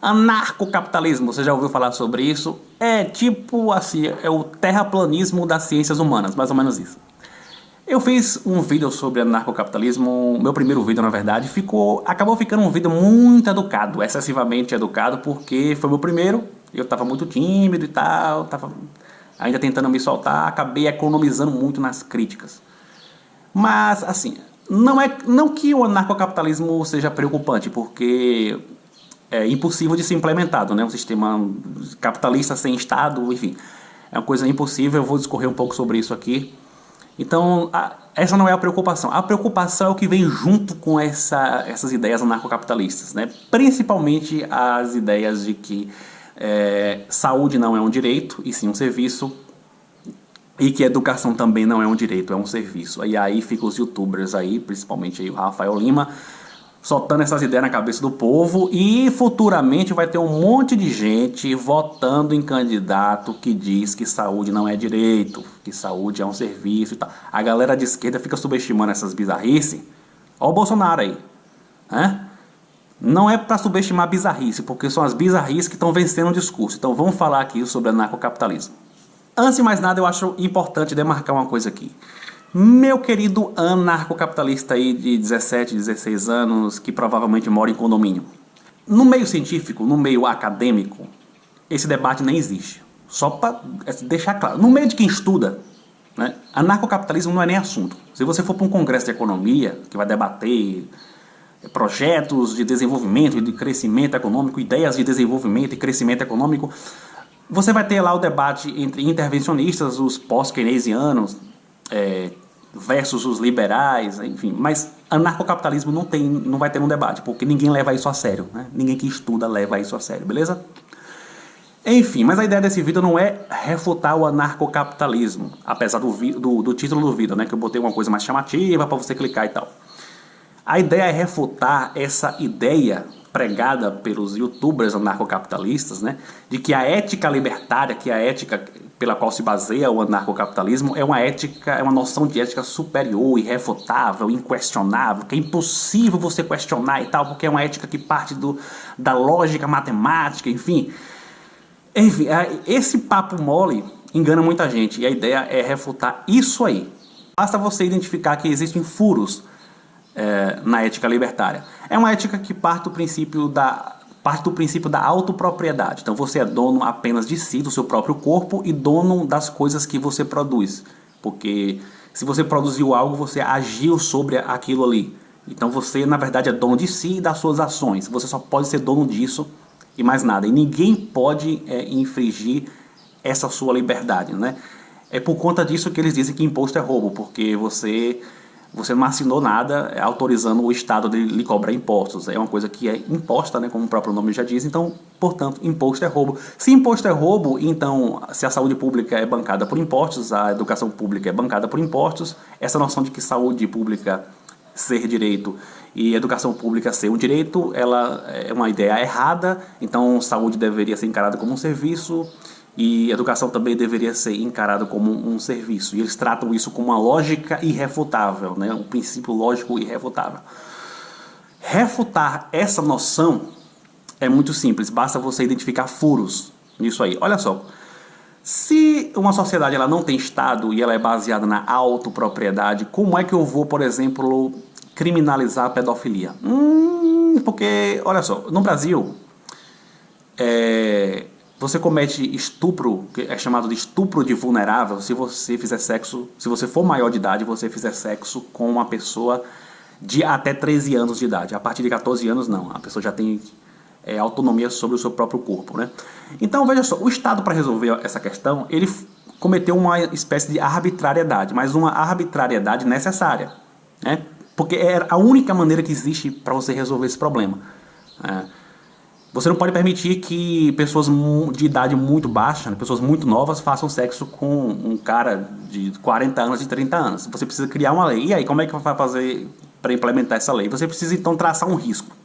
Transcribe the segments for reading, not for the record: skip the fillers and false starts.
Anarcocapitalismo, você já ouviu falar sobre isso? É tipo assim, é o terraplanismo das ciências humanas, mais ou menos isso. Eu fiz um vídeo sobre anarcocapitalismo, meu primeiro vídeo na verdade, acabou ficando um vídeo muito educado, excessivamente educado, porque foi meu primeiro, eu estava muito tímido e tal, estava ainda tentando me soltar, acabei economizando muito nas críticas. Mas assim, não que o anarcocapitalismo seja preocupante, porque é impossível de ser implementado, né? Um sistema capitalista sem Estado, enfim, é uma coisa impossível. Eu vou discorrer um pouco sobre isso aqui. Então, essa não é a preocupação. A preocupação é o que vem junto com essas ideias anarcocapitalistas, né? Principalmente as ideias de que saúde não é um direito, e sim um serviço, e que educação também não é um direito, é um serviço. E aí ficam os youtubers aí, principalmente aí o Rafael Lima, soltando essas ideias na cabeça do povo, e futuramente vai ter um monte de gente votando em candidato que diz que saúde não é direito, que saúde é um serviço e tal. A galera de esquerda fica subestimando essas bizarrices. Olha o Bolsonaro aí, né? Não é para subestimar bizarrice, porque são as bizarrices que estão vencendo o discurso. Então vamos falar aqui sobre anarcocapitalismo. Antes de mais nada, eu acho importante demarcar uma coisa aqui. Meu querido anarcocapitalista aí de 17, 16 anos, que provavelmente mora em condomínio. No meio científico, no meio acadêmico, esse debate nem existe. Só para deixar claro. No meio de quem estuda, né, anarcocapitalismo não é nem assunto. Se você for para um congresso de economia, que vai debater projetos de desenvolvimento e de crescimento econômico, ideias de desenvolvimento e crescimento econômico, você vai ter lá o debate entre intervencionistas, os pós-keynesianos, versus os liberais, enfim. Mas anarcocapitalismo não vai ter um debate, porque ninguém leva isso a sério, né? Ninguém que estuda leva isso a sério, beleza? Enfim, mas a ideia desse vídeo não é refutar o anarcocapitalismo, apesar do título do vídeo, né? Que eu botei uma coisa mais chamativa para você clicar e tal. A ideia é refutar essa ideia pregada pelos youtubers anarcocapitalistas, né, de que a ética libertária, que é a ética pela qual se baseia o anarcocapitalismo, é uma noção de ética superior, irrefutável, inquestionável, que é impossível você questionar e tal, porque é uma ética que parte da lógica matemática, enfim. Enfim, esse papo mole engana muita gente, e a ideia é refutar isso aí. Basta você identificar que existem furos na ética libertária. É uma ética que parte do princípio da autopropriedade. Então você é dono apenas de si, do seu próprio corpo, e dono das coisas que você produz. Porque se você produziu algo, você agiu sobre aquilo ali. Então você, na verdade, é dono de si e das suas ações. Você só pode ser dono disso e mais nada. E ninguém pode infringir essa sua liberdade, né? É por conta disso que eles dizem que imposto é roubo, porque você não assinou nada autorizando o Estado de lhe cobrar impostos. É uma coisa que é imposta, né, como o próprio nome já diz, então, portanto, imposto é roubo. Se imposto é roubo, então, se a saúde pública é bancada por impostos, a educação pública é bancada por impostos, essa noção de que saúde pública ser direito e educação pública ser um direito, ela é uma ideia errada, então saúde deveria ser encarada como um serviço, e educação também deveria ser encarada como um serviço. E eles tratam isso como uma lógica irrefutável, né? Um princípio lógico irrefutável. Refutar essa noção é muito simples, basta você identificar furos nisso aí. Olha só, se uma sociedade ela não tem Estado e ela é baseada na autopropriedade, como é que eu vou, por exemplo, criminalizar a pedofilia? Porque, olha só, no Brasil, você comete estupro, que é chamado de estupro de vulnerável, se você fizer sexo, se você for maior de idade, você fizer sexo com uma pessoa de até 13 anos de idade. A partir de 14 anos, não. A pessoa já tem autonomia sobre o seu próprio corpo, né? Então, veja só, o Estado, para resolver essa questão, ele cometeu uma espécie de arbitrariedade, mas uma arbitrariedade necessária, né? Porque é a única maneira que existe para você resolver esse problema. Você não pode permitir que pessoas de idade muito baixa, né, pessoas muito novas, façam sexo com um cara de 40 anos, de 30 anos. Você precisa criar uma lei. E aí, como é que vai fazer para implementar essa lei? Você precisa, então, traçar um risco.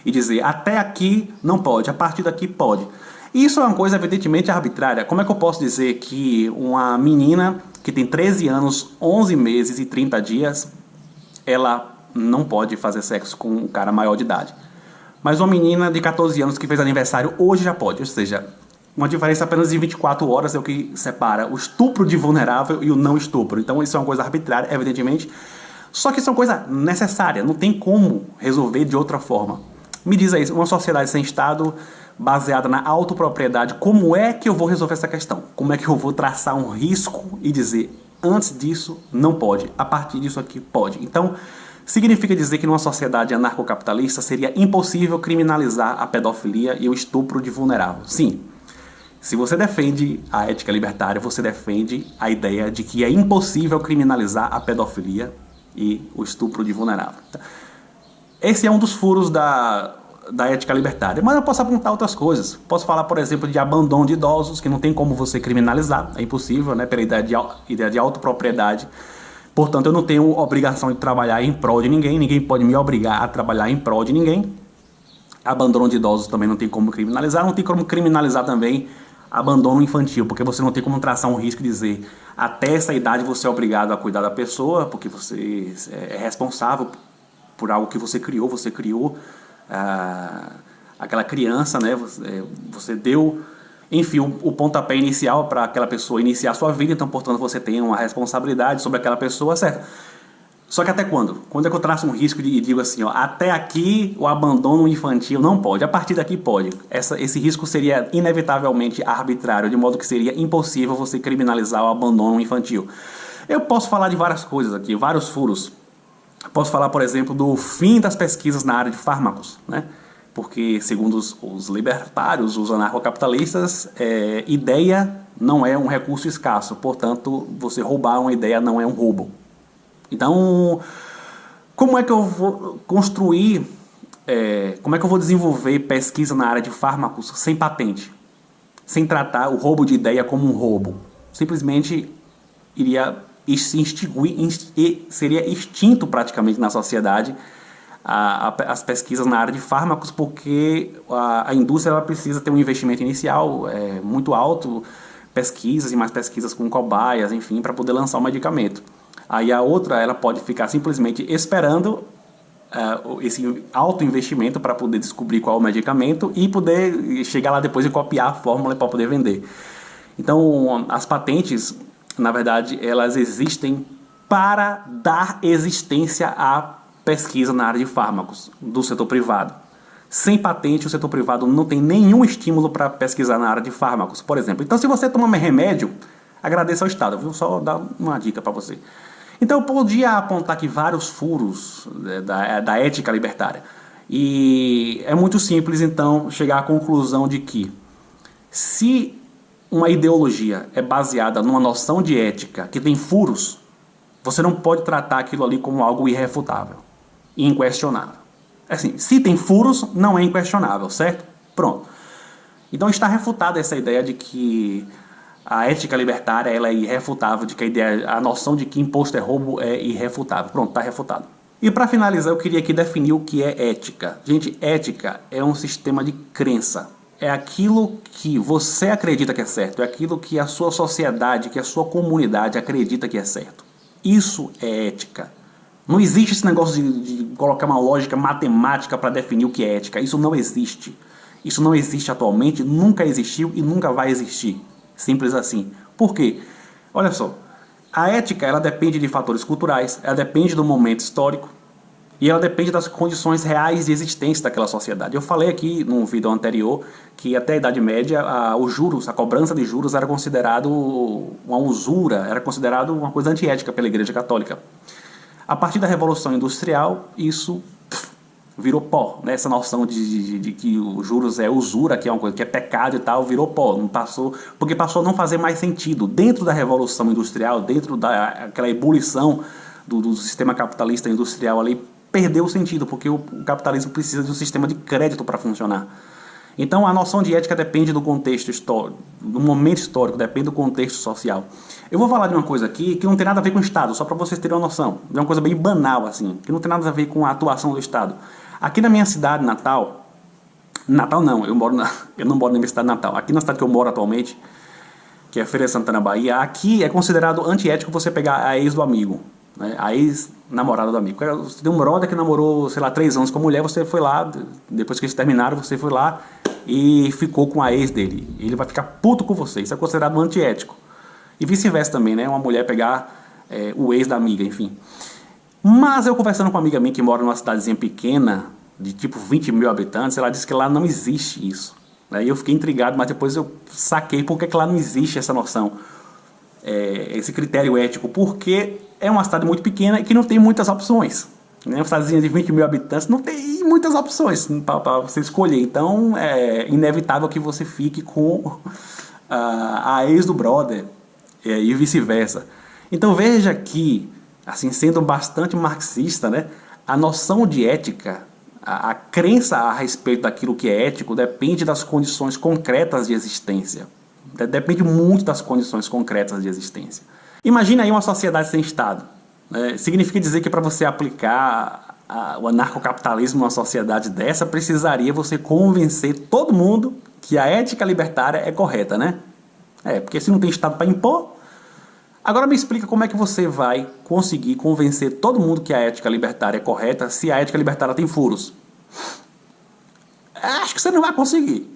E dizer, até aqui não pode, a partir daqui pode. Isso é uma coisa, evidentemente, arbitrária. Como é que eu posso dizer que uma menina que tem 13 anos, 11 meses e 30 dias, ela não pode fazer sexo com um cara maior de idade? Mas uma menina de 14 anos que fez aniversário hoje já pode, ou seja, uma diferença apenas de 24 horas é o que separa o estupro de vulnerável e o não estupro. Então isso é uma coisa arbitrária, evidentemente, só que isso é uma coisa necessária, não tem como resolver de outra forma. Me diz aí, uma sociedade sem Estado, baseada na autopropriedade, como é que eu vou resolver essa questão? Como é que eu vou traçar um risco e dizer, antes disso não pode, a partir disso aqui pode? Então, significa dizer que numa sociedade anarcocapitalista seria impossível criminalizar a pedofilia e o estupro de vulnerável. Sim. Se você defende a ética libertária, você defende a ideia de que é impossível criminalizar a pedofilia e o estupro de vulnerável. Esse é um dos furos da ética libertária, mas eu posso apontar outras coisas. Posso falar, por exemplo, de abandono de idosos, que não tem como você criminalizar, é impossível, né, pela ideia de autopropriedade. Portanto, eu não tenho obrigação de trabalhar em prol de ninguém, ninguém pode me obrigar a trabalhar em prol de ninguém. Abandono de idosos também não tem como criminalizar, não tem como criminalizar também abandono infantil, porque você não tem como traçar um risco e dizer até essa idade você é obrigado a cuidar da pessoa, porque você é responsável por algo que você criou aquela criança, né? Você deu, enfim, o pontapé inicial para aquela pessoa iniciar a sua vida, então, portanto, você tem uma responsabilidade sobre aquela pessoa, certo? Só que até quando? Quando é que eu traço um risco e digo assim, ó, até aqui o abandono infantil não pode, a partir daqui pode. Esse risco seria inevitavelmente arbitrário, de modo que seria impossível você criminalizar o abandono infantil. Eu posso falar de várias coisas aqui, vários furos. Posso falar, por exemplo, do fim das pesquisas na área de fármacos, né? Porque, segundo os libertários, os anarcocapitalistas, ideia não é um recurso escasso, portanto, você roubar uma ideia não é um roubo. Então, como é que eu vou construir, como é que eu vou desenvolver pesquisa na área de fármacos sem patente? Sem tratar o roubo de ideia como um roubo. Simplesmente iria se extinguir e seria extinto praticamente na sociedade as pesquisas na área de fármacos, porque a indústria ela precisa ter um investimento inicial muito alto, pesquisas e mais pesquisas com cobaias, enfim, para poder lançar o medicamento. Aí a outra, ela pode ficar simplesmente esperando esse alto investimento para poder descobrir qual é o medicamento e poder chegar lá depois e copiar a fórmula para poder vender. Então, as patentes, na verdade, elas existem para dar existência à pesquisa na área de fármacos do setor privado. Sem patente, o setor privado não tem nenhum estímulo para pesquisar na área de fármacos, por exemplo. Então, se você toma remédio, agradeça ao Estado. Eu vou só dar uma dica para você. Então eu podia apontar aqui vários furos da ética libertária. E é muito simples, então, chegar à conclusão de que se uma ideologia é baseada numa noção de ética que tem furos, você não pode tratar aquilo ali como algo irrefutável, inquestionável. Assim, se tem furos, não é inquestionável, certo? Pronto. Então está refutada essa ideia de que a ética libertária ela é irrefutável, de que a noção de que imposto é roubo é irrefutável. Pronto, está refutado. E para finalizar, eu queria aqui definir o que é ética. Gente, ética é um sistema de crença. É aquilo que você acredita que é certo, é aquilo que a sua sociedade, que a sua comunidade acredita que é certo. Isso é ética. Não existe esse negócio de colocar uma lógica matemática para definir o que é ética. Isso não existe. Isso não existe atualmente, nunca existiu e nunca vai existir. Simples assim. Por quê? Olha só, a ética ela depende de fatores culturais, ela depende do momento histórico e ela depende das condições reais de existência daquela sociedade. Eu falei aqui num vídeo anterior que até a Idade Média os juros, a cobrança de juros era considerado uma usura, era considerado uma coisa antiética pela Igreja Católica. A partir da Revolução Industrial, isso virou pó, né? Essa noção de que os juros é usura, que é uma coisa que é pecado e tal, virou pó, não passou, porque passou a não fazer mais sentido. Dentro da Revolução Industrial, dentro daquela ebulição do sistema capitalista industrial ali, perdeu o sentido, porque o capitalismo precisa de um sistema de crédito para funcionar. Então a noção de ética depende do contexto histórico, do momento histórico, depende do contexto social. Eu vou falar de uma coisa aqui que não tem nada a ver com o Estado, só para vocês terem uma noção. É uma coisa bem banal, assim, que não tem nada a ver com a atuação do Estado. Aqui na minha cidade natal, não, eu não moro na minha cidade natal. Aqui na cidade que eu moro atualmente, que é Feira de Santana, Bahia, aqui é considerado antiético você pegar a ex do amigo. né? A ex-namorada do amigo. Você tem um brother que namorou, sei lá, 3 anos com a mulher, você foi lá, depois que eles terminaram, você foi lá e ficou com a ex dele. Ele vai ficar puto com você, isso é considerado antiético. E vice-versa também, né? Uma mulher pegar o ex da amiga, enfim. Mas eu conversando com uma amiga minha que mora numa cidadezinha pequena, de tipo 20 mil habitantes, ela disse que lá não existe isso. E eu fiquei intrigado, mas depois eu saquei por que lá não existe essa noção, esse critério ético, porque é uma cidade muito pequena e que não tem muitas opções. Né? Uma cidadezinha de 20 mil habitantes não tem muitas opções para você escolher, então é inevitável que você fique com a ex do brother e vice-versa. Então veja que, assim, sendo bastante marxista, né, a noção de ética, a crença a respeito daquilo que é ético depende das condições concretas de existência. Depende muito das condições concretas de existência. Imagina aí uma sociedade sem Estado. Significa dizer que para você aplicar o anarcocapitalismo numa sociedade dessa, precisaria você convencer todo mundo que a ética libertária é correta, né? Porque se não tem Estado para impor. Agora me explica como é que você vai conseguir convencer todo mundo que a ética libertária é correta se a ética libertária tem furos. Acho que você não vai conseguir.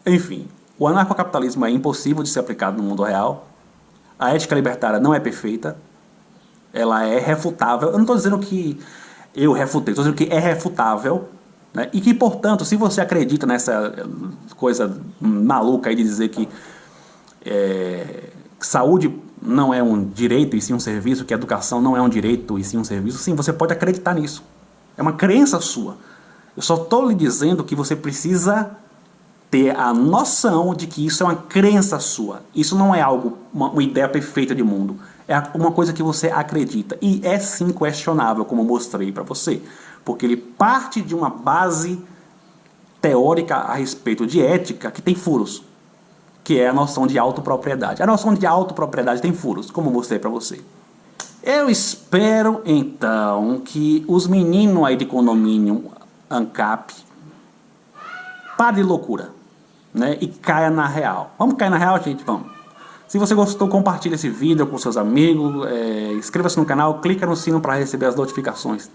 Enfim, o anarcocapitalismo é impossível de ser aplicado no mundo real. A ética libertária não é perfeita. Ela é refutável. Eu não estou dizendo que eu refutei, estou dizendo que é refutável. Né? E que, portanto, se você acredita nessa coisa maluca aí de dizer que saúde não é um direito e sim um serviço, que a educação não é um direito e sim um serviço, sim, você pode acreditar nisso. É uma crença sua. Eu só estou lhe dizendo que você precisa ter a noção de que isso é uma crença sua. Isso não é algo, uma ideia perfeita de mundo. É uma coisa que você acredita. E é sim questionável, como eu mostrei para você. Porque ele parte de uma base teórica a respeito de ética que tem furos. Que é a noção de autopropriedade. A noção de autopropriedade tem furos, como eu mostrei para você. Eu espero, então, que os meninos aí de condomínio ANCAP parem de loucura, né? E caia na real. Vamos cair na real, gente? Vamos. Se você gostou, compartilhe esse vídeo com seus amigos, inscreva-se no canal, clica no sino para receber as notificações.